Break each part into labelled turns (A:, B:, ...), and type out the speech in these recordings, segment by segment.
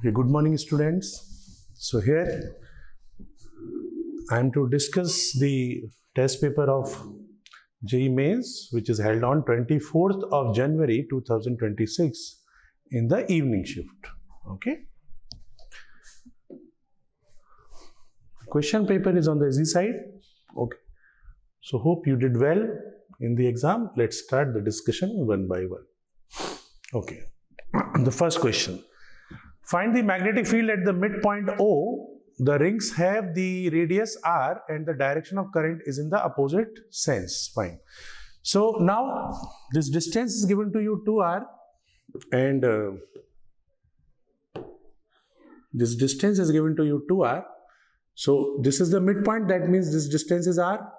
A: Okay, good morning students. So here I am to discuss the test paper of JEE Mains, which is held on 24th of January 2026 in the evening shift. Okay. Question paper is on the easy side. Okay. So hope you did well in the exam. Let's start the discussion one by one. Okay. The first question. Find the magnetic field at the midpoint O. The rings have the radius R and the direction of current is in the opposite sense. Fine. So now this distance is given to you 2R and this distance is given to you 2R. So this is the midpoint, that means this distance is R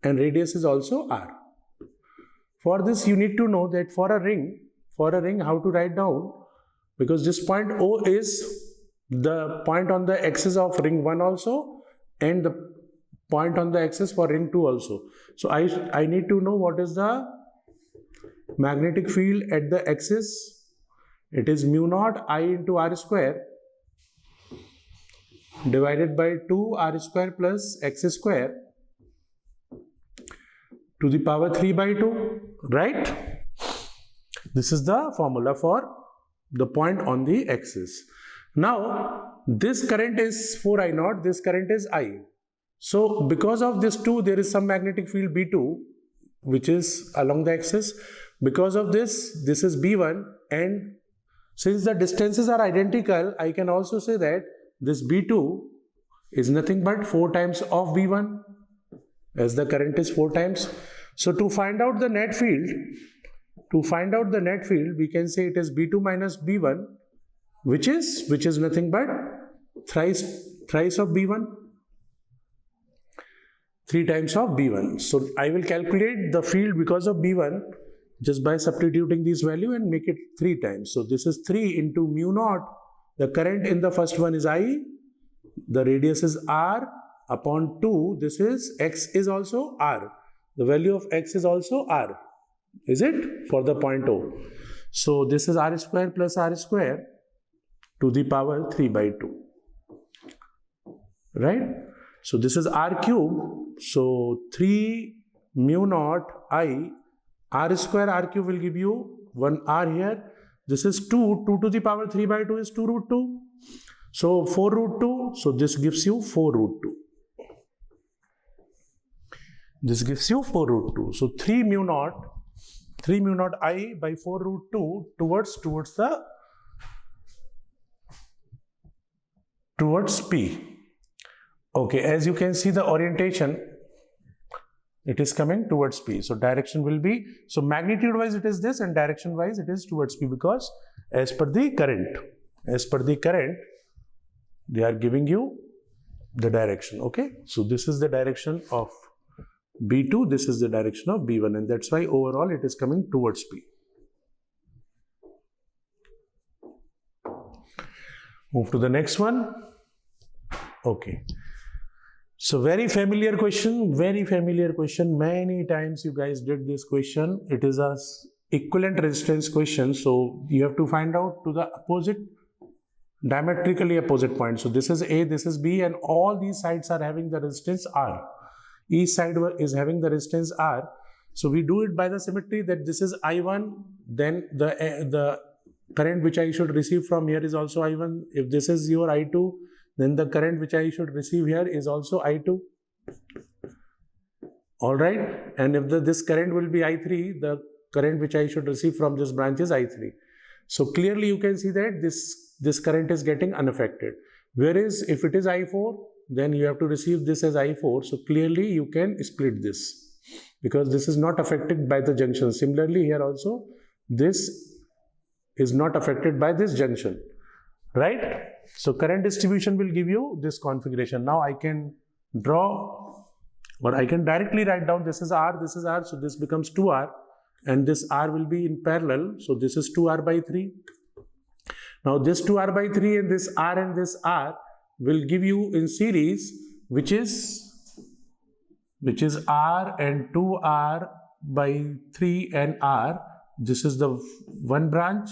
A: and radius is also R. For this you need to know that for a ring how to write down, because this point O is the point on the axis of ring 1 also and the point on the axis for ring 2 also. So I need to know what is the magnetic field at the axis. It is mu naught I into R square divided by 2 R square plus X square to the power 3 by 2, right? This is the formula for the point on the axis. Now this current is 4I naught, this current is I. So because of this 2, there is some magnetic field B2 which is along the axis. Because of this is B1, and since the distances are identical, I can also say that this B2 is nothing but 4 times of B1, as the current is 4 times. So to find out the net field, we can say it is B2 minus B1, which is nothing but thrice of B1, 3 times of B1. So I will calculate the field because of B1 just by substituting this value and make it 3 times. So this is 3 into mu naught. The current in the first one is I, the radius is R upon 2. This is X is also R. The value of X is also R. Is it? For the point O. So this is R square plus R square to the power 3 by 2. Right? So this is R cube. So 3 mu naught I, R square R cube will give you 1 R here. This is 2 to the power 3 by 2 is 2 root 2. So 4 root 2. So this gives you 4 root 2. This gives you 4 root 2. So 3 mu naught I by 4 root 2 towards P. Okay, as you can see the orientation, it is coming towards P. So direction will be, so magnitude wise it is this and direction wise it is towards P, because as per the current, they are giving you the direction. Okay, so this is the direction of B2, this is the direction of B1, and that's why overall it is coming towards P. Move to the next one. Okay. So very familiar question. Many times you guys did this question. It is a equivalent resistance question. So you have to find out to the opposite, diametrically opposite point. So this is A, this is B, and all these sides are having the resistance R. Each side is having the resistance R. So we do it by the symmetry that this is I1, then the current which I should receive from here is also I1. If this is your I2, then the current which I should receive here is also I2. Alright, and if this current will be I3, the current which I should receive from this branch is I3. So clearly you can see that this current is getting unaffected. Whereas if it is I4, then you have to receive this as I4. So clearly you can split this, because this is not affected by the junction. Similarly here also, this is not affected by this junction, right? So current distribution will give you this configuration. Now I can draw, or I can directly write down this is R, so this becomes 2R, and this R will be in parallel. So this is 2R by 3. Now this 2R by 3 and this R will give you in series, which is R and 2R by 3 and R. This is the one branch,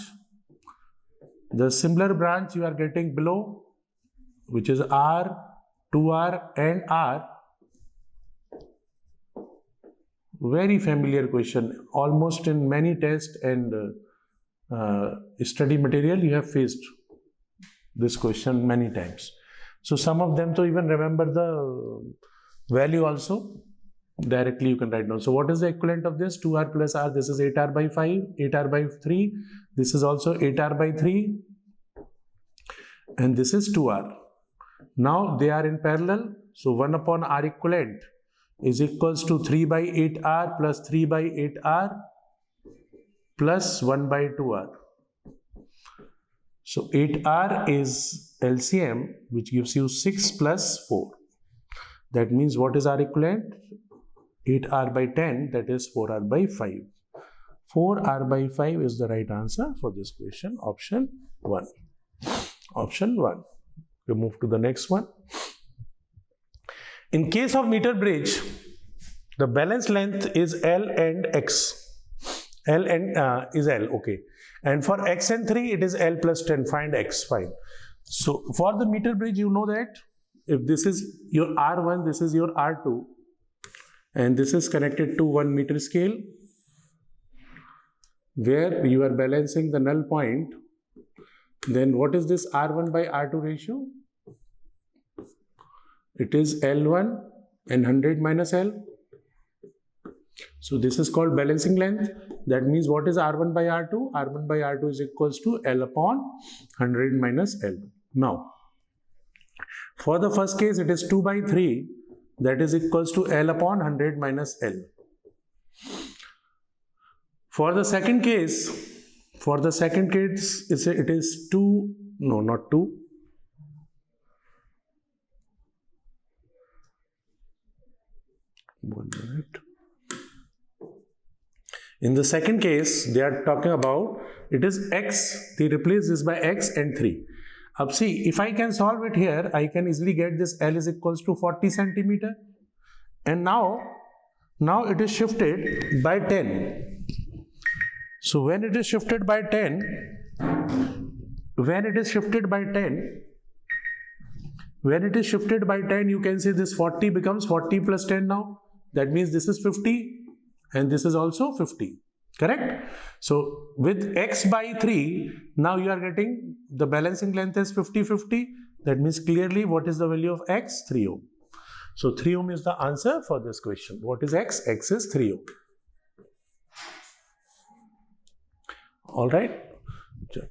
A: The similar branch you are getting below, which is R, 2R and R. Very familiar question, almost in many tests and study material you have faced this question many times. So some of them to even remember the value also, directly you can write down. So what is the equivalent of this? 2R plus R, this is 8R by 5, 8R by 3, this is also 8R by 3 and this is 2R. Now they are in parallel, so 1 upon R equivalent is equals to 3 by 8R plus 3 by 8R plus 1 by 2R. So 8R is LCM, which gives you 6 plus 4. That means what is R equivalent? 8R by 10, that is 4R by 5. 4R by 5 is the right answer for this question, option 1. Option 1. We move to the next one. In case of meter bridge, the balance length is L and X. L and is L, okay. And for X and 3, it is L plus 10. Find X, fine. So for the meter bridge, you know that if this is your R1, this is your R2, and this is connected to 1 meter scale, where you are balancing the null point, then what is this R1 by R2 ratio? It is L1 and 100 minus L. So this is called balancing length. That means what is R1 by R2? R1 by R2 is equals to L upon 100 minus L. Now, for the first case, it is 2 by 3. That is equals to L upon 100 minus L. For the second case, it is 2, no, not 2. One minute. In the second case, they are talking about, it is X, they replace this by X and 3. Now see, if I can solve it here, I can easily get this L is equals to 40 centimeter. And now it is shifted by 10. So when it is shifted by 10, you can say this 40 becomes 40 plus 10 now. That means this is 50 and this is also 50, correct? So with X by 3, now you are getting the balancing length is 50-50. That means clearly what is the value of X? 3 ohm. So 3 ohm is the answer for this question. What is X? X is 3 ohm. All right.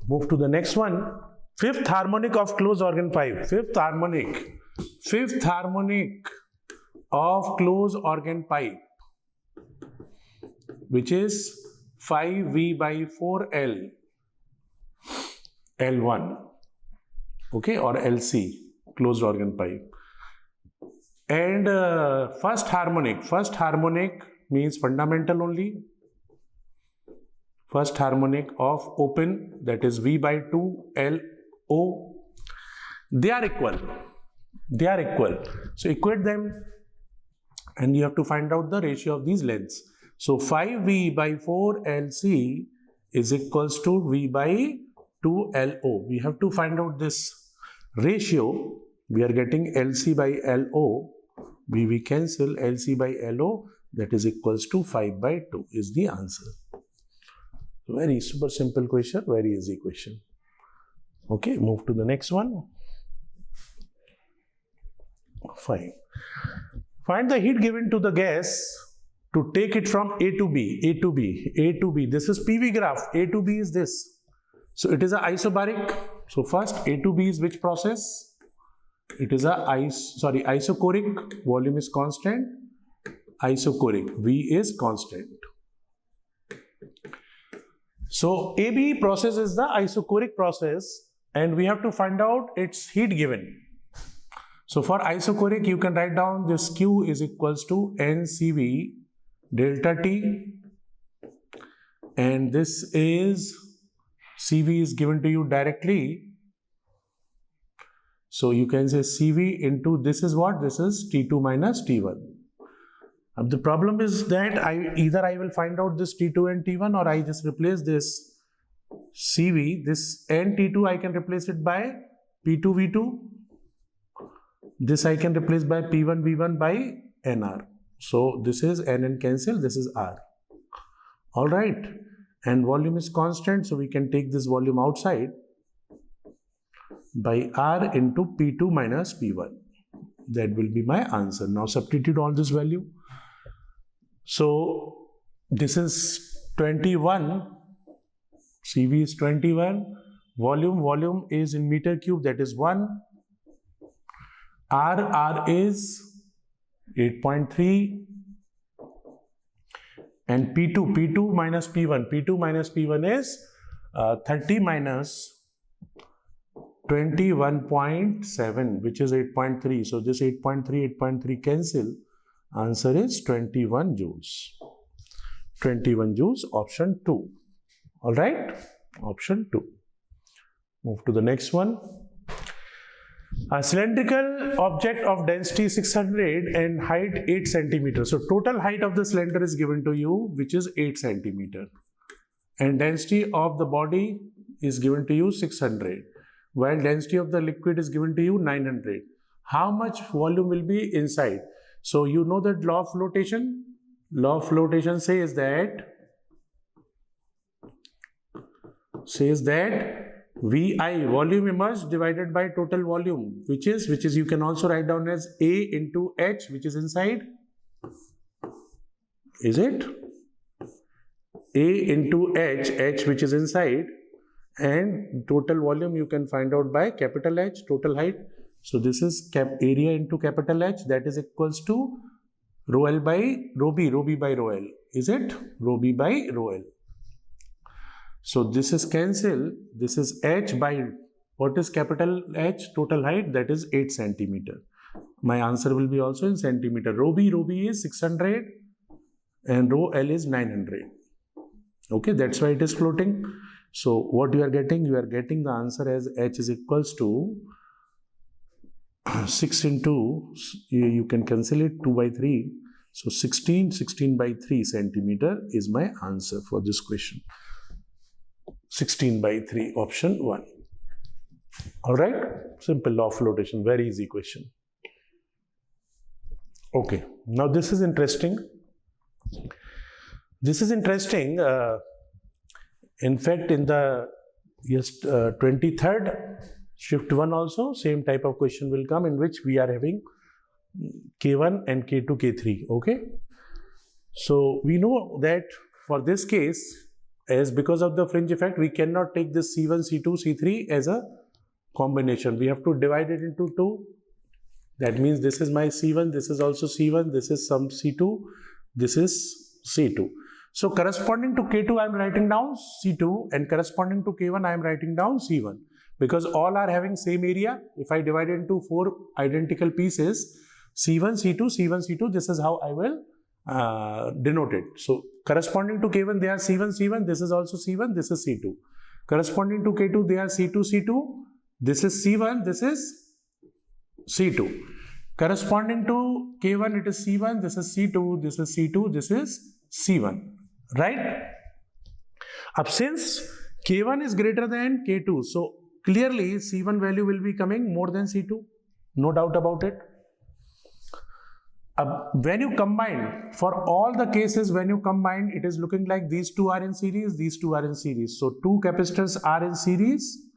A: Move to the next one. Fifth harmonic of closed organ pipe. Fifth harmonic of closed organ pipe, which is 5V by 4L, L1, okay, or LC, closed organ pipe. And first harmonic means fundamental only. First harmonic of open, that is V by 2, L, O. They are equal. So equate them and you have to find out the ratio of these lengths. So 5V by 4 LC is equals to V by 2 LO. We have to find out this ratio. We are getting LC by LO. We cancel LC by LO. That is equals to 5 by 2 is the answer. Very super simple question, very easy question. Okay, move to the next one. Fine. Find the heat given to the gas to take it from A to B. This is PV graph. A to B is this. So it is a isobaric. So first A to B is which process? It is a isochoric. Volume is constant. Isochoric. V is constant. So AB process is the isochoric process and we have to find out its heat given. So for isochoric, you can write down this Q is equals to NCV delta T, and this is CV is given to you directly. So you can say CV into this is what? This is T2 minus T1. The problem is that I will find out this T2 and T1, or I just replace this CV, this N T2 I can replace it by P2 V2. This I can replace by P1 V1 by NR. So this is N cancel, this is R. Alright. And volume is constant, so we can take this volume outside by R into P2 minus P1. That will be my answer. Now substitute all this value. So this is 21. CV is 21. Volume is in meter cube, that is 1. R is 8.3. And P2 minus P1 is 30 minus 21.7, which is 8.3. So this 8.3 cancel. Answer is 21 joules. 21 joules, option 2. All right, option 2. Move to the next one. A cylindrical object of density 600 and height 8 centimeters. So total height of the cylinder is given to you, which is 8 centimeter. And density of the body is given to you 600. While density of the liquid is given to you 900. How much volume will be inside? So you know that law of flotation? Law of flotation says that VI, volume immersed, divided by total volume, which is you can also write down as A into H, which is inside. Is it? A into H which is inside, and total volume you can find out by capital H, total height. So this is area into capital H, that is equals to rho L by rho B by rho L. Is it? Rho B by rho L. So this is cancel. This is H by, what is capital H? Total height, that is 8 centimeter. My answer will be also in centimeter. Rho B is 600 and rho L is 900. Okay, that's why it is floating. So what you are getting? You are getting the answer as H is equals to 6 into, you can cancel it, 2 by 3. So 16 by 3 centimeter is my answer for this question. 16 by 3, option 1. Alright, simple law of flotation, very easy question. Okay, now this is interesting. In fact, in the 23rd shift 1 also, same type of question will come, in which we are having K1 and K2, K3. Okay, so we know that for this case, as because of the fringe effect, we cannot take this C1, C2, C3 as a combination. We have to divide it into 2. That means this is my C1, this is also C1, this is some C2, this is C2. So corresponding to K2 I am writing down C2, and corresponding to K1 I am writing down C1. Because all are having same area, if I divide it into 4 identical pieces, C1, C2, C1, C2, this is how I will denote it. So corresponding to K1 they are C1, C1, this is also C1, this is C2. Corresponding to K2 they are C2, C2, this is C1, this is C2. Corresponding to K1 it is C1, this is C2, this is C2, this is C1. Right? Up since K1 is greater than K2, so clearly C1 value will be coming more than C2. No doubt about it. When you combine, for all the cases when you combine, it is looking like these two are in series, these two are in series. So two capacitors are in series,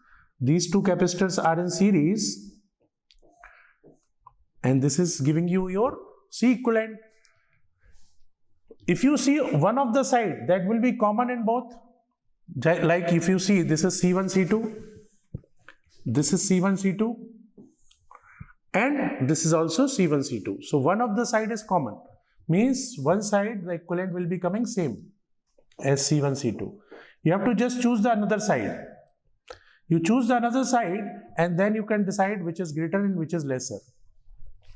A: these two capacitors are in series, and this is giving you your C equivalent. If you see one of the side, that will be common in both. Like if you see this is C1, C2, this is C1, C2, and this is also C1, C2. So one of the side is common. Means one side, the equivalent will be coming same as C1, C2. You have to just choose the another side. You choose the another side, and then you can decide which is greater and which is lesser.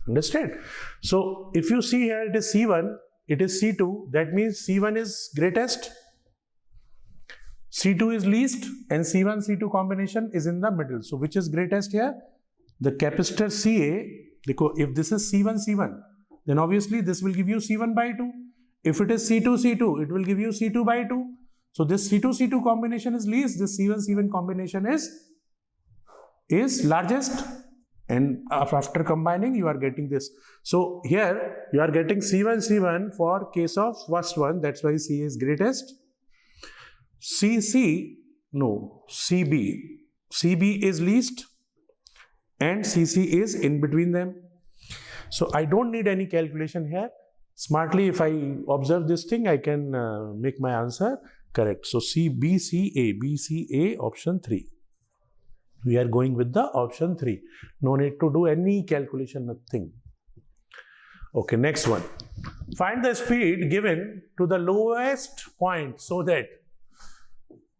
A: Understand? So if you see here, it is C1, it is C2, that means C1 is greatest, C2 is least, and C1, C2 combination is in the middle. So which is greatest here? The capacitor CA, if this is C1, C1, then obviously this will give you C1 by 2. If it is C2, C2, it will give you C2 by 2. So this C2-C2 combination is least, this C1-C1 combination is largest, and after combining you are getting this. So here you are getting C1-C1 for case of first one, that's why C is greatest. CB is least and CC is in between them. So I don't need any calculation here. Smartly, if I observe this thing, I can make my answer correct. So BCA, option 3. We are going with the option 3. No need to do any calculation, nothing. Okay, next one. Find the speed given to the lowest point so that,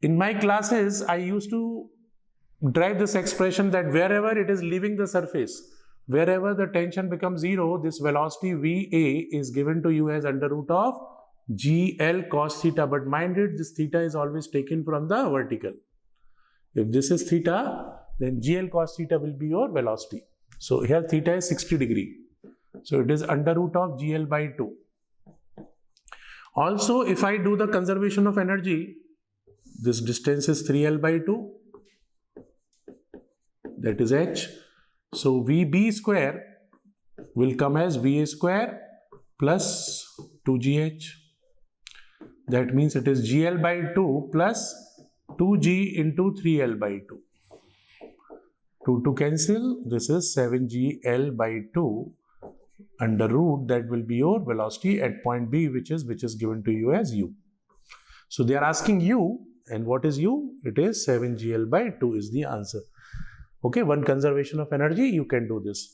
A: in my classes, I used to drive this expression that wherever it is leaving the surface, wherever the tension becomes 0, this velocity VA is given to you as under root of GL cos theta. But mind it, this theta is always taken from the vertical. If this is theta, then GL cos theta will be your velocity. So here theta is 60 degree. So it is under root of GL by 2. Also, if I do the conservation of energy, this distance is 3L by 2. That is H. So VB square will come as VA square plus 2GH. That means it is GL by 2 plus 2G into 3L by 2. 2 to cancel. This is 7GL by 2 under root. That will be your velocity at point B, which is given to you as U. So they are asking U, and what is U? It is 7GL by 2 is the answer. Okay, one conservation of energy, you can do this.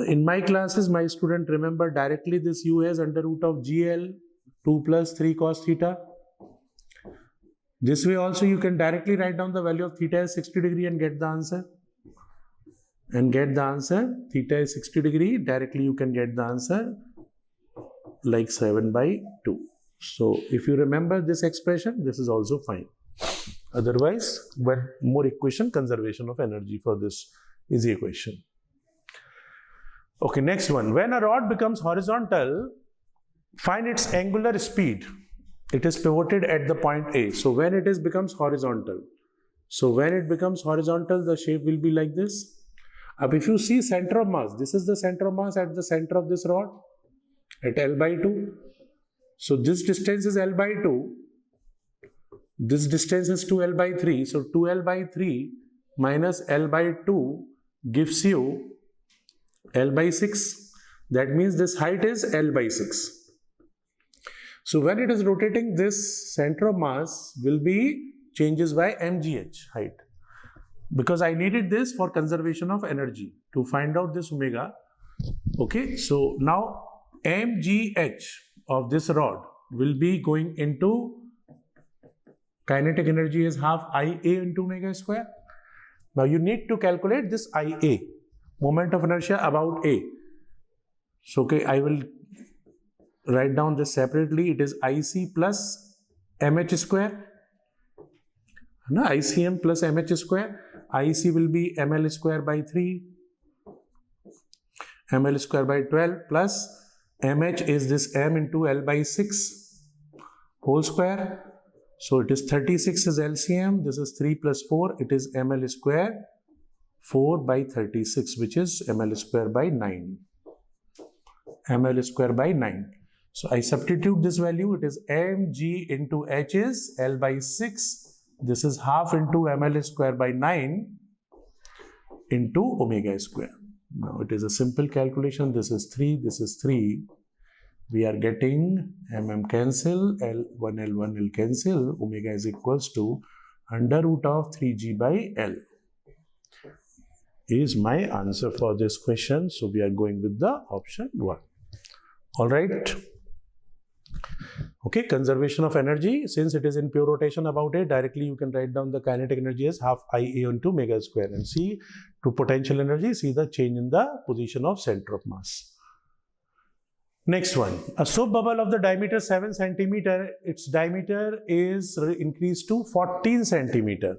A: In my classes, my student remember directly this U as under root of GL 2 plus 3 cos theta. This way also you can directly write down the value of theta as 60 degree and get the answer. Theta is 60 degree, directly you can get the answer like 7 by 2. So if you remember this expression, this is also fine. Otherwise, one more equation, conservation of energy for this easy equation. Okay, next one. When a rod becomes horizontal, find its angular speed. It is pivoted at the point A. So when it becomes horizontal, the shape will be like this. Now if you see center of mass, this is the center of mass at the center of this rod at L by 2. So this distance is L by 2. This distance is 2L by 3. So 2L by 3 minus L by 2 gives you L by 6. That means this height is L by 6. So when it is rotating, this center of mass will be changes by mgh height. Because I needed this for conservation of energy to find out this omega. Okay, so now mgh of this rod will be going into kinetic energy is half Ia into omega square. Now you need to calculate this Ia, moment of inertia about A. So okay, I will write down this separately. It is IC plus mh square. No, ICM plus mh square. IC will be ml square by 3, ml square by 12 plus mh is this m into L by 6 whole square. So it is 36 is LCM. This is 3 plus 4. It is ml square 4 by 36, which is ml square by 9. ml square by 9. So I substitute this value. It is mg into h is L by 6. This is half into ml square by 9 into omega square. Now it is a simple calculation. This is 3. This is 3. We are getting mm cancel, L1 cancel, omega is equals to under root of 3g by L is my answer for this question. So we are going with the option 1. All right. Okay, conservation of energy. Since it is in pure rotation about it, directly you can write down the kinetic energy as half Ia into omega square, and see to potential energy, see the change in the position of center of mass. Next one, a soap bubble of the diameter 7 centimeter, its diameter is increased to 14 centimeter.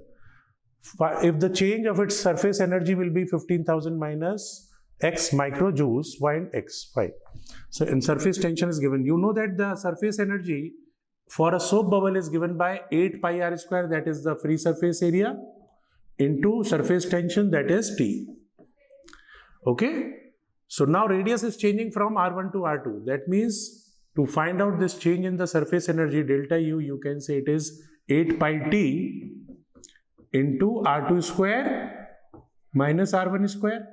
A: If the change of its surface energy will be 15,000 minus x microjoules, find x, 5. So in surface tension is given. You know that the surface energy for a soap bubble is given by 8 pi r square, that is the free surface area, into surface tension, that is T. Okay. So now radius is changing from R1 to R2. That means to find out this change in the surface energy delta U, you can say it is 8 pi T into R2 square minus R1 square.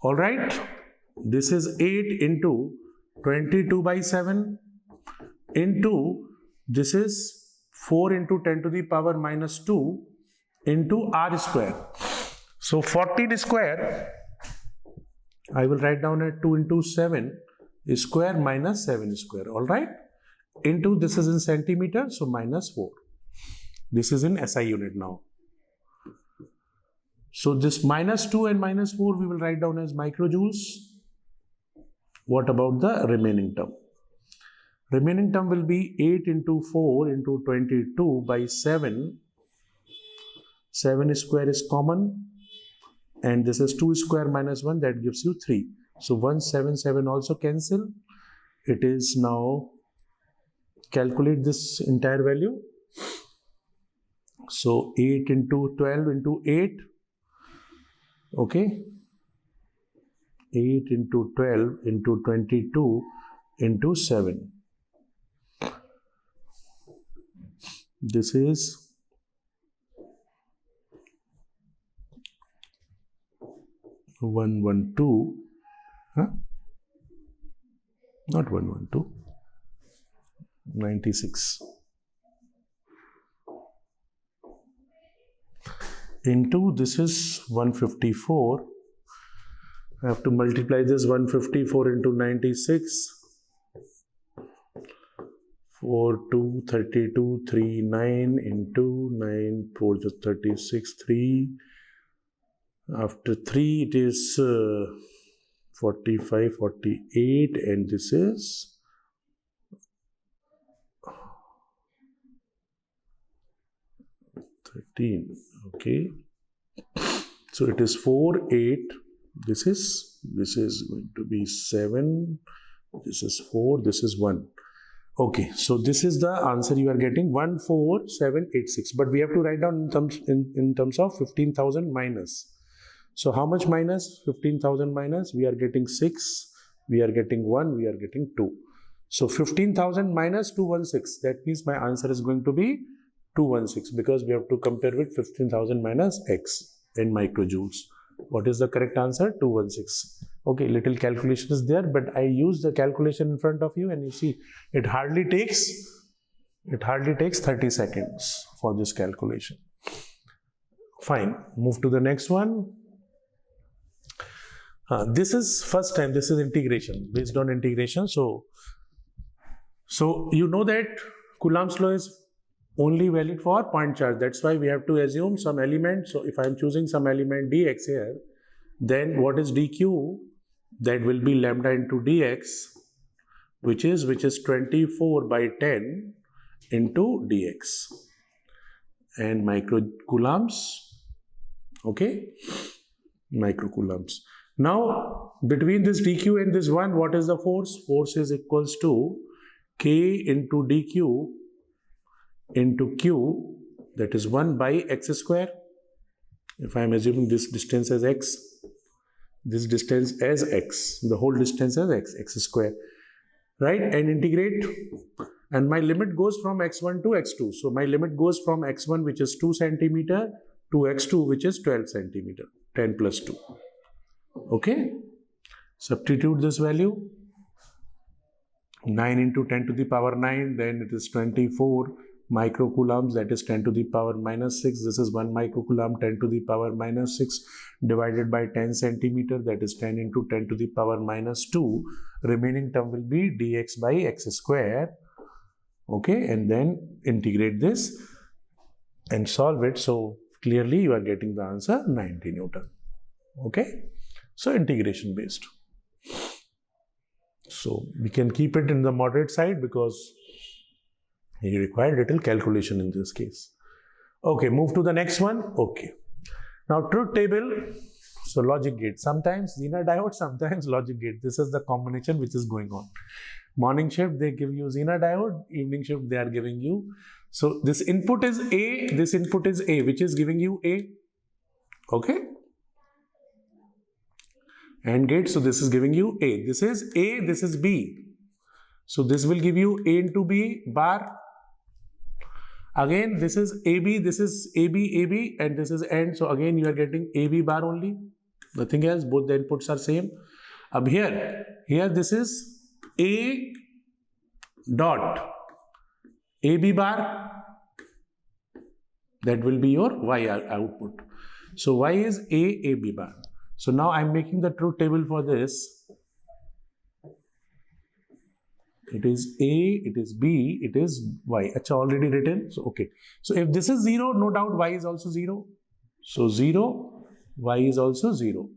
A: All right. This is 8 into 22 by 7 into, this is 4 into 10 to the power minus 2 into R square. So 14 square, I will write down at 2 into 7 square minus 7 square, all right, into, this is in centimeter, so minus 4. This is in SI unit now. So this minus 2 and minus 4 we will write down as microjoules. What about the remaining term? Remaining term will be 8 into 4 into 22 by 7. 7 square is common. And this is 2 square minus 1, that gives you 3. So 177 also cancel. It is now, calculate this entire value. So 8 into 12 into 8. Okay. 8 into 12 into 22 into 7. This is 112, not 112, 96 into, this is 154. I have to multiply this 154 into 96. 4, 2, 32, 3, 9 into 9, 4 is 36, 3. After 3, it is 45, 48, and this is 13. Okay. So it is 4, 8. This is going to be 7. This is 4. This is 1. Okay. So this is the answer you are getting, 14786. But we have to write down in terms of 15,000 minus. So how much minus? 15,000 minus, we are getting 6, we are getting 1, we are getting 2. So 15,000 minus 216, that means my answer is going to be 216, because we have to compare with 15,000 minus x in microjoules. What is the correct answer? 216. Okay, little calculation is there, but I use the calculation in front of you, and you see it hardly takes 30 seconds for this calculation. Fine, move to the next one. This is first time, this is integration, based on integration. So you know that Coulomb's law is only valid for point charge. That's why we have to assume some element. So if I am choosing some element dx here, then what is dq? That will be lambda into dx, which is 24 by 10 into dx. And microcoulombs, okay, microcoulombs. Now, between this dq and this 1, what is the force? Force is equals to k into dq into q, that is 1 by x square. If I am assuming this distance as x, this distance as x, the whole distance as x square, right? And integrate, and my limit goes from x1 to x2. So my limit goes from x1, which is 2 centimeter, to x2, which is 12 centimeter, 10 plus 2. Okay, substitute this value, 9 into 10 to the power 9, then it is 24 microcoulombs, that is 10 to the power minus 6. This is 1 microcoulomb, 10 to the power minus 6 divided by 10 centimeter, that is 10 into 10 to the power minus 2. Remaining term will be dx by x square. Okay, and then integrate this and solve it. So clearly you are getting the answer 90 Newton. Okay. So integration based. So we can keep it in the moderate side because you require little calculation in this case. Okay, move to the next one. Okay. Now truth table. So logic gate, sometimes Zener diode, sometimes logic gate. This is the combination which is going on. Morning shift, they give you Zener diode, evening shift, they are giving you. So this input is A, this input is A, which is giving you A. Okay. AND gate, so this is giving you A. This is A, this is B. So this will give you A into B bar. Again, this is AB, this is AB, AB, and this is AND. So again, you are getting AB bar only. Nothing else, both the inputs are same. Ab here this is A dot AB bar. That will be your Y output. So Y is A, AB bar. So now I am making the truth table for this. It is A, it is B, it is Y. It's already written. So okay. So if this is 0, no doubt Y is also 0. So 0, Y is also 0.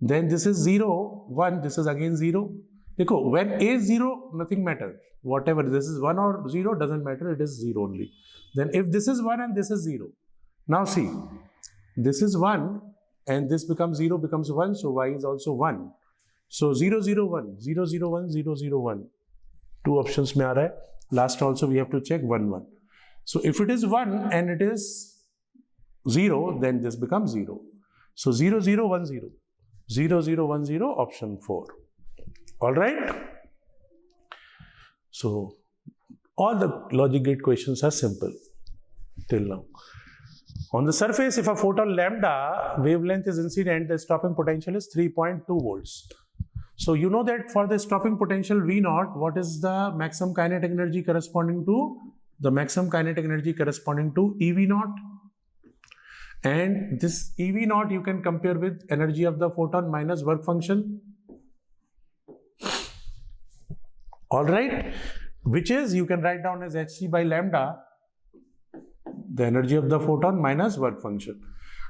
A: Then this is 0, 1, this is again 0. Dekho, when A is 0, nothing matters. Whatever, this is 1 or 0, doesn't matter, it is 0 only. Then if this is 1 and this is 0. Now see, this is 1 and this becomes 0, becomes 1, so Y is also 1. So 0, 0, 1, 0, 0, 1, 0, 0, 1. Two options mein aa raha hai. Last also we have to check 1, 1. So if it is 1 and it is 0, then this becomes 0. So 0, 0, 1, 0. 0, 0, 1, 0, option 4. Alright? So all the logic gate questions are simple till now. On the surface, if a photon lambda wavelength is incident, the stopping potential is 3.2 volts. So you know that for the stopping potential V naught, what is the maximum kinetic energy corresponding to? The maximum kinetic energy corresponding to EV naught. And this EV naught you can compare with energy of the photon minus work function. Alright, which is you can write down as hc by lambda, the energy of the photon minus work function.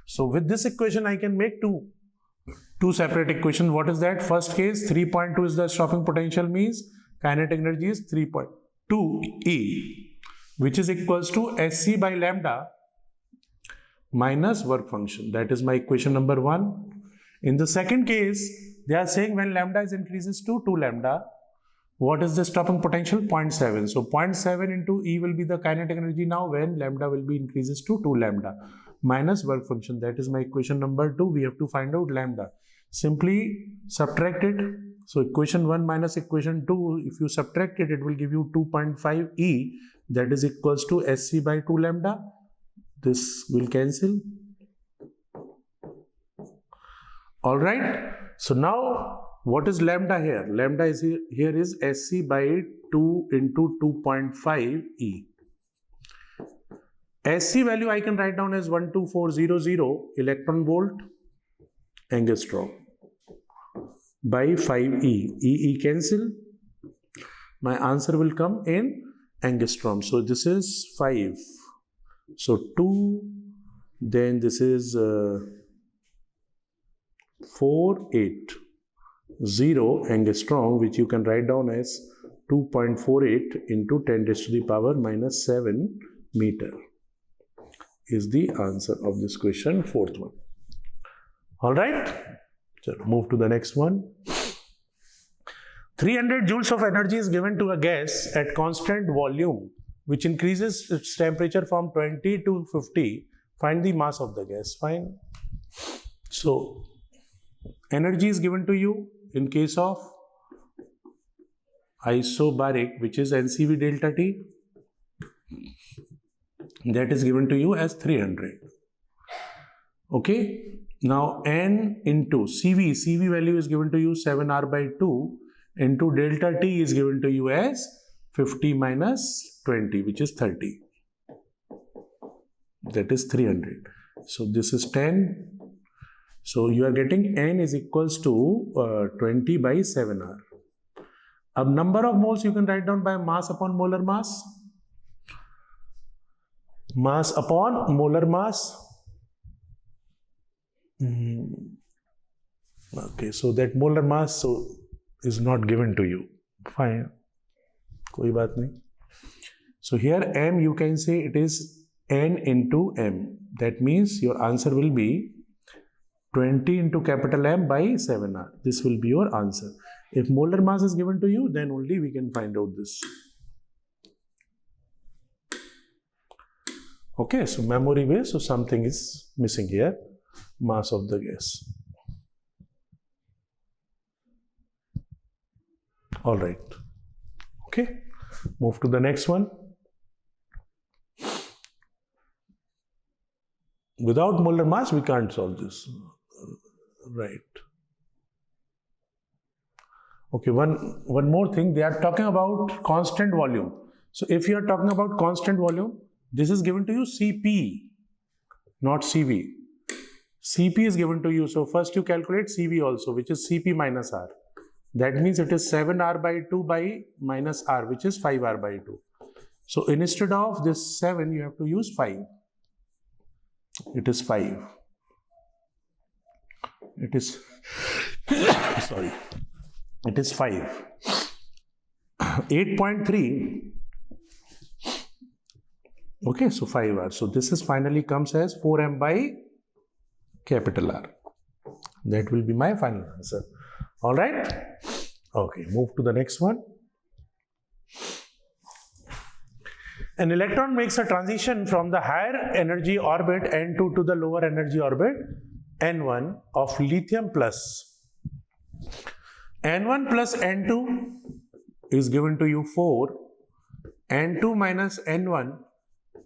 A: So with this equation I can make two separate equations. What is that? First case, 3.2 is the stopping potential, means kinetic energy is 3.2 E, which is equals to hc by lambda minus work function. That is my equation number 1. In the second case, they are saying when lambda is increases to 2 lambda, what is the stopping potential? 0.7. So 0.7 into E will be the kinetic energy now when lambda will be increases to 2 lambda minus work function. That is my equation number 2. We have to find out lambda. Simply subtract it. So equation 1 minus equation 2, if you subtract it, it will give you 2.5 E. That is equals to SC by 2 lambda. This will cancel. Alright. So now what is lambda here? Lambda is here is SC by 2 into 2.5 E. SC value I can write down as 12400 electron volt angstrom by 5 E. E cancel. My answer will come in angstrom. So this is 5. So 2, then this is 480 angstrom, which you can write down as 2.48 into 10 raised to the power minus 7 meter is the answer of this question, fourth one. Alright, so move to the next one. 300 joules of energy is given to a gas at constant volume, which increases its temperature from 20 to 50. Find the mass of the gas. Fine. So energy is given to you in case of isobaric, which is NCV delta T. That is given to you as 300. Okay. Now N into CV value is given to you 7R by 2 into delta T is given to you as 50 minus 20, which is 30. That is 300. So this is 10. So you are getting N is equals to 20 by 7R. A number of moles you can write down by mass upon molar mass. Mass upon molar mass. Okay, so that molar mass is not given to you. Fine. Koi baat nahi. So here M you can say it is N into M. That means your answer will be 20 into capital M by 7R. This will be your answer. If molar mass is given to you, then only we can find out this. Okay, so memory base, so something is missing here. Mass of the gas. All right. Okay, move to the next one. Without molar mass, we can't solve this. Right. Okay, one more thing. They are talking about constant volume. So if you are talking about constant volume, this is given to you Cp, not Cv. Cp is given to you. So first you calculate Cv also, which is Cp minus R. That means it is 7R by 2 by minus R, which is 5R by 2. So instead of this 7, you have to use 5. It is 5. It is, sorry, it is 5. 8.3. Okay, so 5R. So this is finally comes as 4M by capital R. That will be my final answer. All right. Okay, move to the next one. An electron makes a transition from the higher energy orbit N2 to the lower energy orbit N1 of lithium plus. N1 plus N2 is given to you 4. N2 minus N1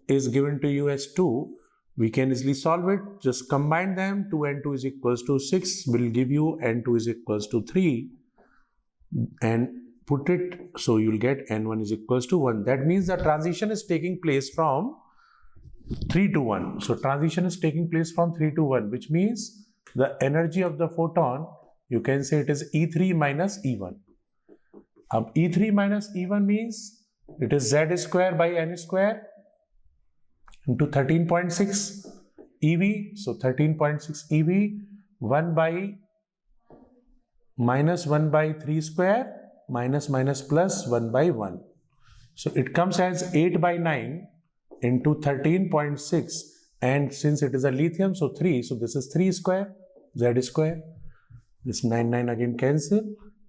A: is given to you as 2. We can easily solve it. Just combine them. 2 and 2 is equals to 6 will give you N2 is equals to 3. And put it, so you'll get N1 is equals to 1. That means the transition is taking place from 3 to 1. So transition is taking place from 3 to 1, which means the energy of the photon, you can say it is E3 minus E1. E3 minus E1 means it is Z square by N square into 13.6 EV. So 13.6 EV, 1 by minus 1 by 3 square minus minus plus 1 by 1. So it comes as 8 by 9 into 13.6, and since it is a lithium, so 3, so this is 3 square, Z square. This 9 again cancel.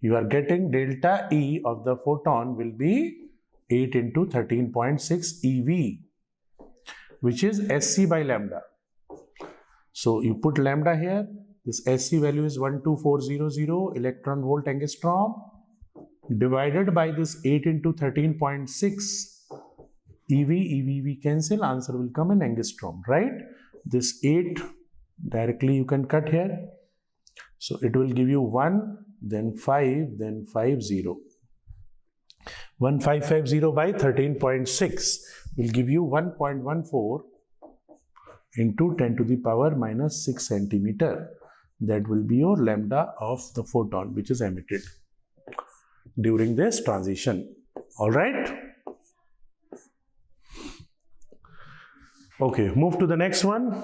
A: You are getting delta E of the photon will be 8 into 13.6 EV, which is SC by lambda. So you put lambda here. This SC value is 12400 electron volt angstrom divided by this 8 into 13.6 EV. We cancel. Answer will come in angstrom, right? This 8 directly you can cut here. So it will give you 1, then 5, then 5, 0. 1550 by 13.6 will give you 1.14 into 10 to the power minus 6 centimeter. That will be your lambda of the photon which is emitted during this transition. All right. Okay, move to the next one.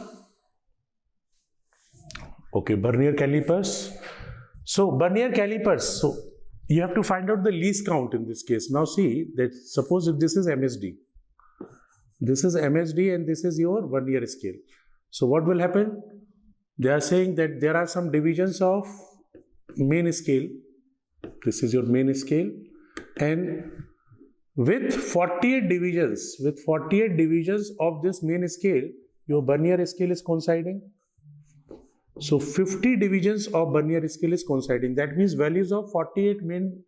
A: Okay, Vernier calipers. So Vernier calipers, so you have to find out the least count in this case. Now see that suppose if this is MSD. This is MSD and this is your Vernier scale. So what will happen? They are saying that there are some divisions of main scale. This is your main scale, and with 48 divisions, of this main scale, your Vernier scale is coinciding. So 50 divisions of Vernier scale is coinciding. That means values of 48 main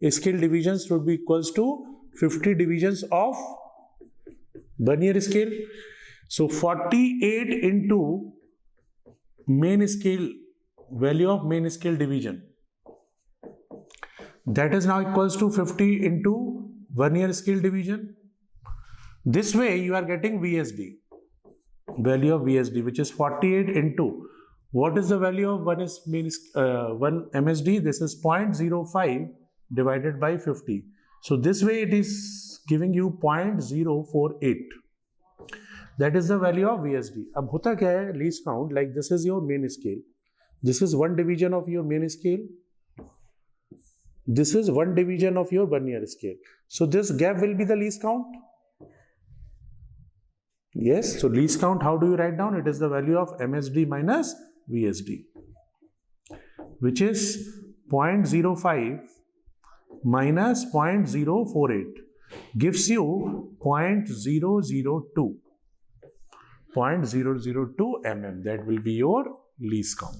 A: scale divisions should be equals to 50 divisions of Vernier scale. So 48 into main scale, value of main scale division, that is now equals to 50 into Vernier scale division. This way you are getting VSD, value of VSD, which is 48 into, what is the value of one MSD? This is 0.05 divided by 50. So this way it is giving you 0.048. That is the value of VSD. अब होता क्या है least count, like this is your main scale. This is one division of your main scale. This is one division of your Vernier scale. So this gap will be the least count. Yes, so least count, how do you write down? It is the value of MSD minus VSD. which is 0.05 minus 0.048 gives you 0.002. 0.002 mm. That will be your least count.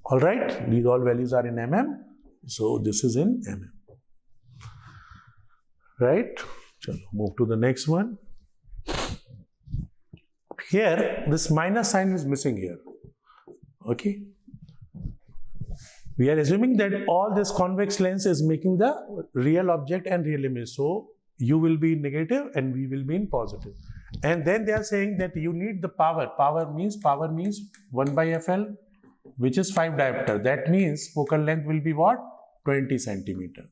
A: All right, these all values are in mm, so this is in mm. Right? Chalo, move to the next one. Here, this minus sign is missing here. Okay. We are assuming that all this convex lens is making the real object and real image. So you will be negative and we will be in positive. And then they are saying that you need the power. Power means 1 by FL, which is 5 diopter. That means focal length will be what? 20 centimeter.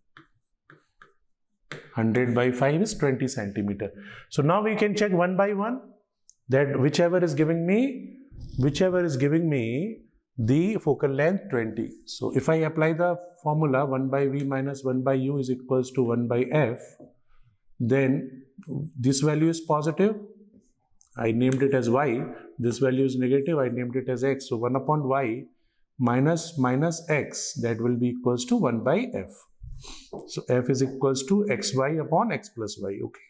A: 100 by 5 is 20 centimeter. So now we can check one by one that whichever is giving me the focal length 20. So if I apply the formula 1 by V minus 1 by U is equals to 1 by F, then this value is positive. I named it as Y. This value is negative. I named it as X. So 1 upon Y minus X, that will be equals to 1 by F. So F is equals to XY upon X plus Y. Okay.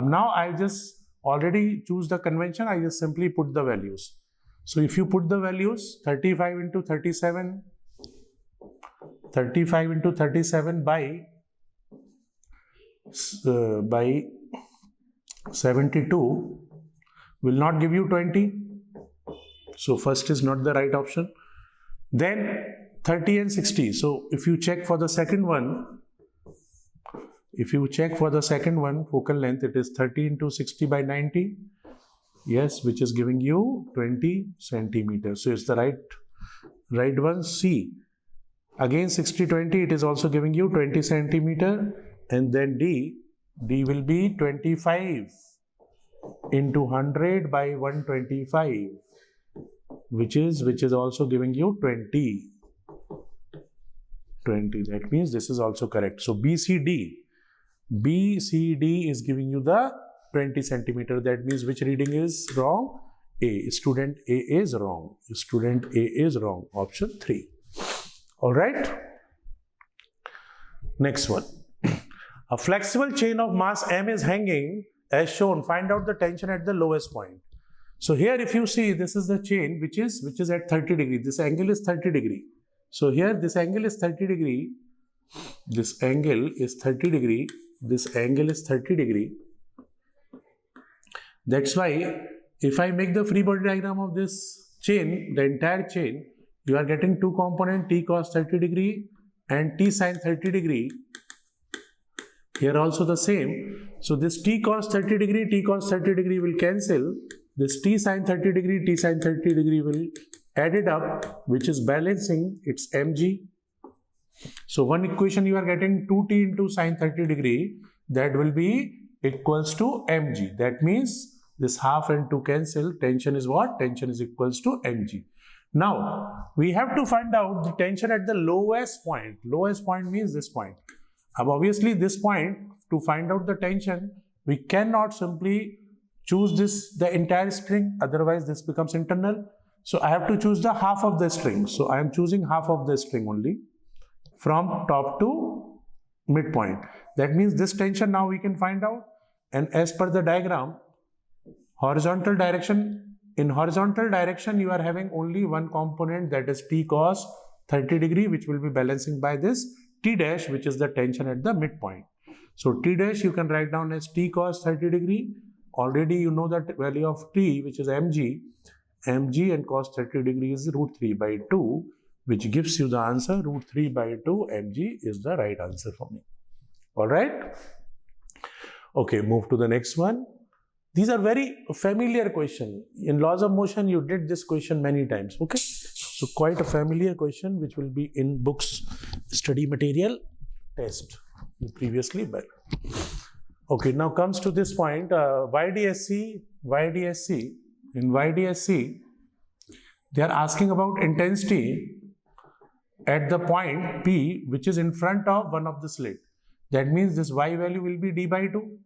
A: Now I just already choose the convention. I just simply put the values. So if you put the values 35 into 37 by 72 will not give you 20. So first is not the right option. Then 30 and 60. So if you check for the second one, focal length, it is 30 into 60 by 90. Yes, which is giving you 20 centimeters. So it's the right one. C. Again 60, 20, it is also giving you 20 centimeter. And then D will be 25 into 100 by 125, which is also giving you 20. That means this is also correct. So BCD is giving you the 20 centimeter. That means which reading is wrong? A. Student A is wrong. Student A is wrong. Option 3. All right. Next one. A flexible chain of mass M is hanging as shown. Find out the tension at the lowest point. So here if you see, this is the chain which is at 30 degree. This angle is 30 degree. So here this angle is 30 degree. This angle is 30 degree. This angle is 30 degree. That's why if I make the free body diagram of this chain, the entire chain, you are getting two components, T cos 30 degree and T sin 30 degree. Here also the same. So this T cos 30 degree will cancel. This T sin 30 degree will add it up, which is balancing its mg. So one equation you are getting 2t into sin 30 degree, that will be equals to mg. That means this half and 2 cancel. Tension is what? Tension is equals to mg. Now we have to find out the tension at the lowest point. Lowest point means this point. Obviously this point, to find out the tension, we cannot simply choose the entire string, otherwise this becomes internal. So I have to choose the half of the string. So I am choosing half of the string only from top to midpoint. That means this tension now we can find out. And as per the diagram, horizontal direction, in horizontal direction you are having only one component, that is T cos 30 degree, which will be balancing by this T dash, which is the tension at the midpoint. So T dash you can write down as T cos 30 degree. Already you know that value of T, which is mg. Mg and cos 30 degree is root 3 by 2, which gives you the answer root 3 by 2 mg is the right answer for me. All right. Okay, move to the next one. These are very familiar question. In laws of motion, you did this question many times. Okay. So quite a familiar question, which will be in books, study material, test you previously read. Okay, now comes to this point, YDSC, in YDSC, they are asking about intensity at the point P, which is in front of one of the slit. That means this Y value will be D by 2.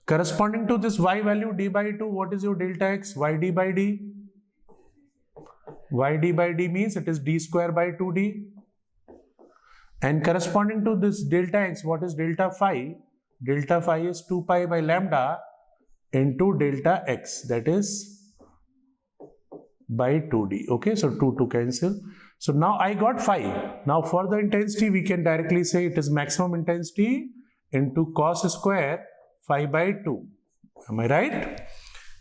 A: Corresponding to this Y value D by 2, what is your delta X? YD by D. yd by d means it is d square by 2d. And corresponding to this delta x, what is delta phi? Delta phi is 2 pi by lambda into delta x, that is by 2d. Okay, so 2 to cancel. So now I got phi. Now for the intensity, we can directly say it is maximum intensity into cos square phi by 2. Am I right?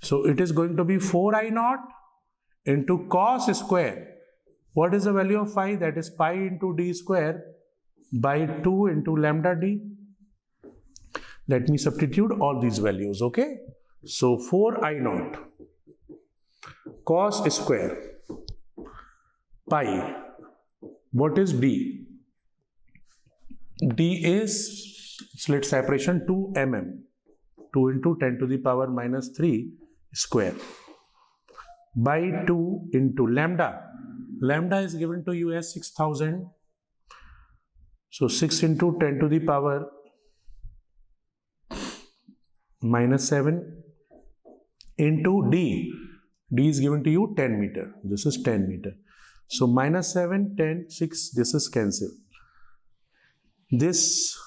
A: So it is going to be 4 I naught into cos square. What is the value of phi? That is pi into d square by 2 into lambda d. Let me substitute all these values, okay? So 4 I naught cos square pi. What is d? D is slit separation 2 mm. 2 into 10 to the power minus 3 square by 2 into lambda. Lambda is given to you as 6000. So 6 into 10 to the power minus 7 into d. D is given to you 10 meter. This is 10 meter. So minus 7, 10, 6, this is cancel. This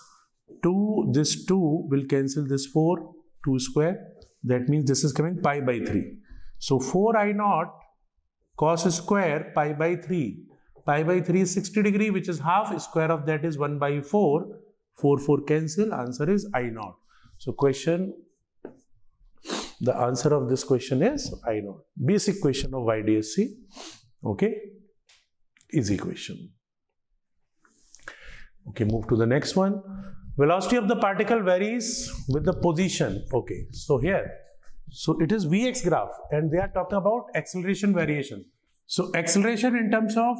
A: 2 will cancel this 4, 2 square. That means this is coming pi by 3. So 4 I naught cos square pi by 3. Pi by 3 is 60 degree, which is half. Square of that is 1 by 4. 4, 4 cancel. Answer is I naught. So the answer of this question is I naught. Basic question of YDSC. Okay. Easy question. Okay, move to the next one. Velocity of the particle varies with the position. Okay, so here, so it is Vx graph and they are talking about acceleration variation. So acceleration in terms of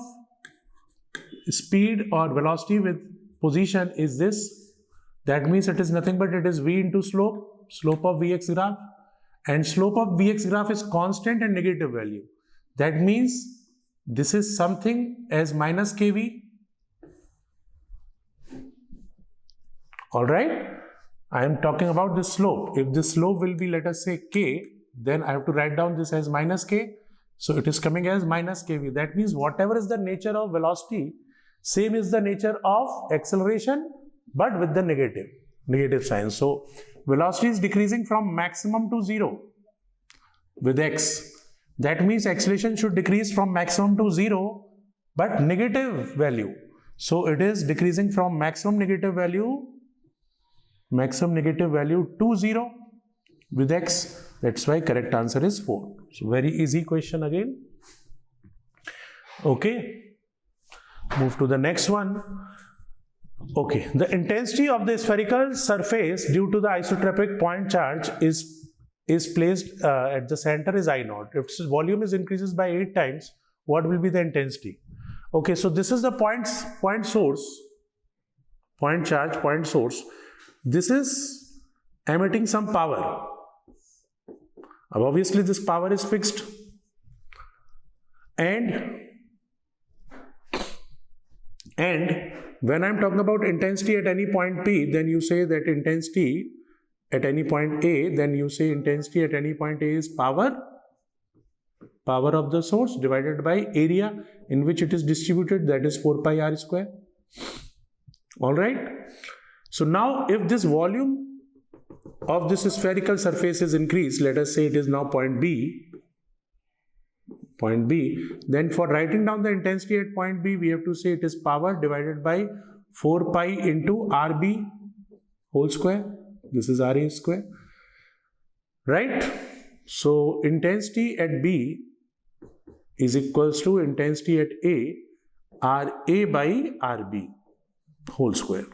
A: speed or velocity with position is this. That means it is nothing but it is V into slope of Vx graph, and slope of Vx graph is constant and negative value. That means this is something as minus kV. Alright, I am talking about this slope. If this slope will be, let us say, k, then I have to write down this as minus k. So it is coming as minus kV. That means whatever is the nature of velocity, same is the nature of acceleration, but with the negative sign. So velocity is decreasing from maximum to 0 with x. That means acceleration should decrease from maximum to 0, but negative value. So it is decreasing from maximum negative value to 0 with x. That's why correct answer is 4. So very easy question again. Okay. Move to the next one. Okay. The intensity of the spherical surface due to the isotropic point charge is placed at the center is I naught. If its volume is increases by 8 times, what will be the intensity? Okay, so this is the point source. This is emitting some power. Obviously, this power is fixed. And when I'm talking about intensity at any point P, then you say that intensity at any point A, then you say intensity at any point A is power of the source divided by area in which it is distributed, that is 4 pi r square. Alright. So now if this volume of this spherical surface is increased, let us say it is now point B, then for writing down the intensity at point B, we have to say it is power divided by 4 pi into RB whole square. This is RA square, right? So intensity at B is equals to intensity at A, RA by RB whole square.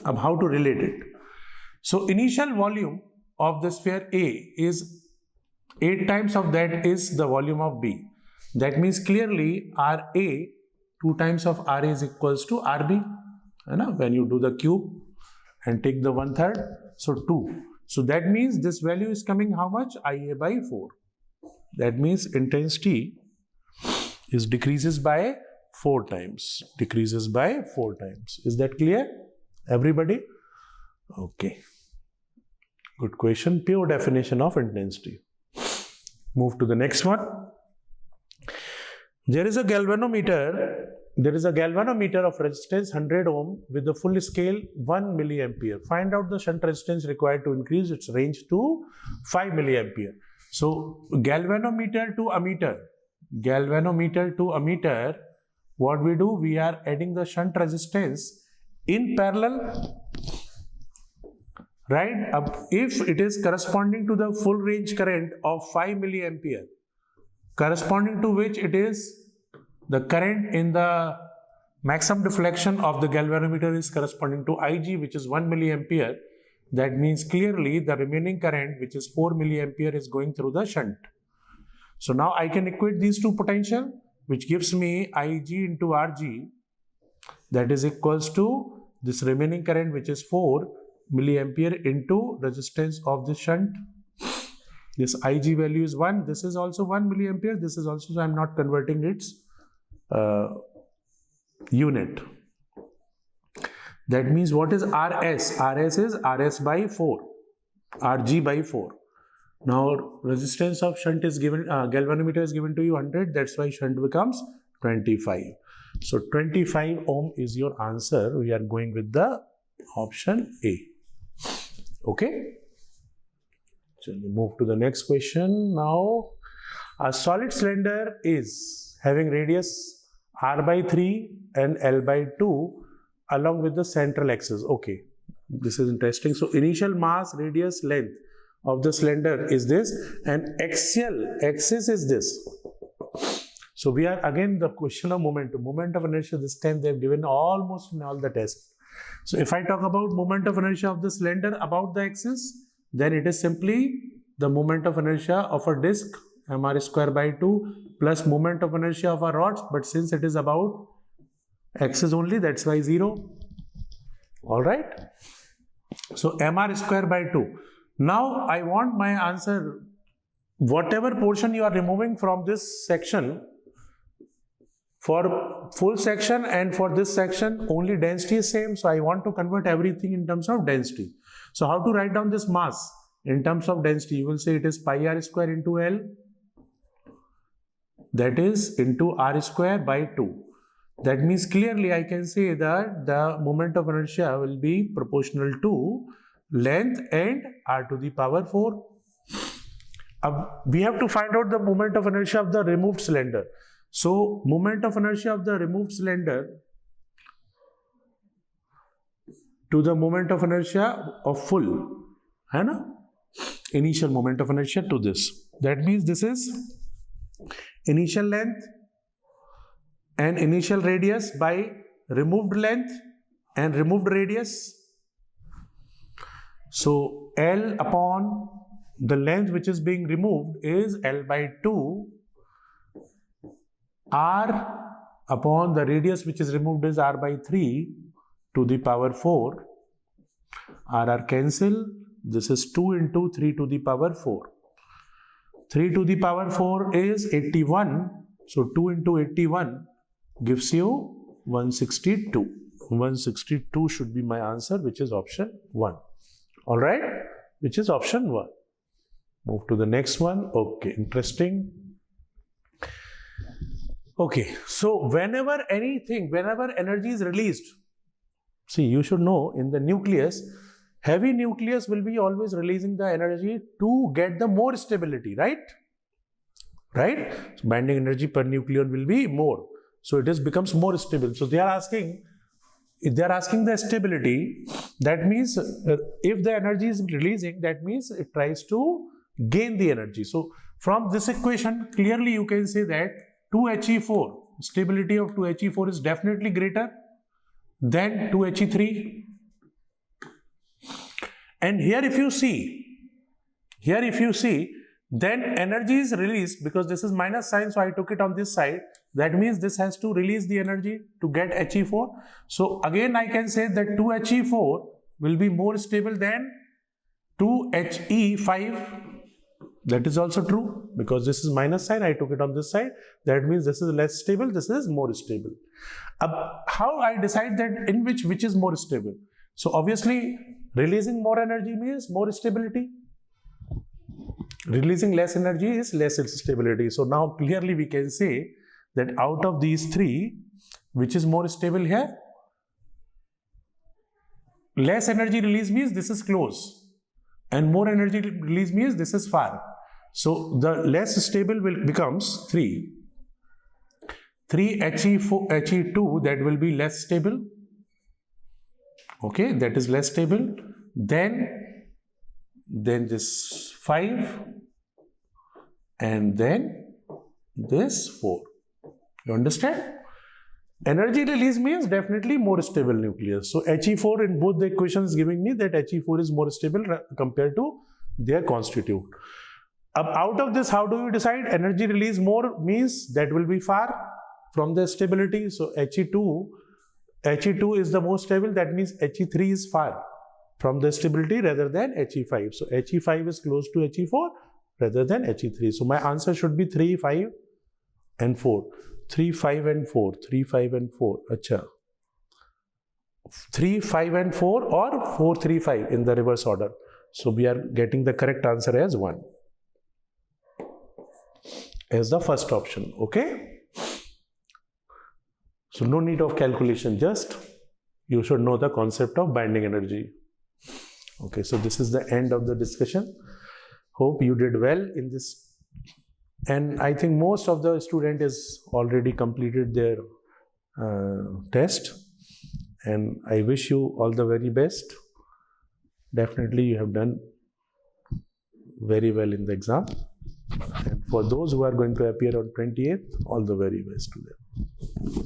A: Now how to relate it? So initial volume of the sphere A is 8 times of that is the volume of B. That means clearly RA 2 times of RA is equals to RB. When you do the cube and take the 1/3, so 2. So that means this value is coming how much? IA by 4. That means intensity is decreases by 4 times. Is that clear? Everybody? Okay. Good question. Pure definition of intensity. Move to the next one. There is a galvanometer. There is a galvanometer of resistance 100 ohm with the full scale 1 milliampere. Find out the shunt resistance required to increase its range to 5 milliampere. So galvanometer to ammeter. Galvanometer to ammeter. What we do? We are adding the shunt resistance in parallel. Right? If it is corresponding to the full range current of 5 milliampere, corresponding to which it is the current in the maximum deflection of the galvanometer is corresponding to Ig, which is 1 milliampere. That means clearly the remaining current, which is 4 milliampere, is going through the shunt. So now I can equate these two potential, which gives me Ig into Rg, that is equals to this remaining current, which is 4 milliampere into resistance of the shunt. This Ig value is 1. This is also 1 milliampere. This is also, so I am not converting its unit. That means what is Rs? Rs is Rs by 4, Rg by 4. Now resistance of shunt is given, galvanometer is given to you 100. That's why shunt becomes 25. So 25 ohm is your answer. We are going with the option A. Okay. So we move to the next question. Now a solid cylinder is having radius r by 3 and l by 2 along with the central axis. Okay, this is interesting. So initial mass, radius, length of the cylinder is this, and axial axis is this. So we are again the question of momentum. Moment of inertia, this time they have given almost in all the tests. So if I talk about moment of inertia of the cylinder about the axis, then it is simply the moment of inertia of a disc, mr square by 2, plus moment of inertia of a rod. But since it is about axis only, that's why 0. All right. So mr square by 2. Now I want my answer. Whatever portion you are removing from this section, for full section and for this section, only density is same. So I want to convert everything in terms of density. So how to write down this mass in terms of density? You will say it is pi r square into L, that is into r square by 2. That means clearly I can say that the moment of inertia will be proportional to length and r to the power 4. We have to find out the moment of inertia of the removed cylinder. So moment of inertia of the removed cylinder to the moment of inertia of full, hai na? Initial moment of inertia to this. That means this is initial length and initial radius by removed length and removed radius. So L upon the length which is being removed is L by 2. R upon the radius which is removed is R by 3 to the power 4. R cancel. This is 2 into 3 to the power 4. 3 to the power 4 is 81. So 2 into 81 gives you 162. 162 should be my answer, which is option 1. All right, which is option 1. Move to the next one. Okay, interesting. Okay, so whenever energy is released, see, you should know in the nucleus, heavy nucleus will be always releasing the energy to get the more stability, right? Right? So binding energy per nucleon will be more. So it becomes more stable. So they are asking, if they are asking the stability, that means if the energy is releasing, that means it tries to gain the energy. So from this equation, clearly you can say that 2He4, stability of 2He4 is definitely greater than 2He3. And here if you see, then energy is released, because this is minus sign, so I took it on this side. That means this has to release the energy to get He4. So again I can say that 2He4 will be more stable than 2He5. That is also true, because this is minus sign, I took it on this side. That means this is less stable, this is more stable. How I decide that in which is more stable? So obviously releasing more energy means more stability. Releasing less energy is less stability. So now clearly we can say that out of these three, which is more stable here? Less energy release means this is close, and more energy release means this is far. So the less stable becomes 3. 3 He2, that will be less stable. Okay, that is less stable. Then this 5, and then this 4. You understand? Energy release means definitely more stable nucleus. So He4 in both the equations giving me that He4 is more stable compared to their constitute. Out of this, how do you decide? Energy release more means that will be far from the stability. So He2 is the most stable. That means He3 is far from the stability rather than He5. So He5 is close to He4 rather than He3. So my answer should be 3, 5 and 4. 3, 5 and 4. 3, 5 and 4. Acha. 3, 5 and 4 or 4, 3, 5 in the reverse order. So we are getting the correct answer as 1. As the first option. Okay. So no need of calculation, just you should know the concept of binding energy. Okay, so this is the end of the discussion. Hope you did well in this. And I think most of the student is already completed their test. And I wish you all the very best. Definitely you have done very well in the exam. And for those who are going to appear on 28th, all the very best to them.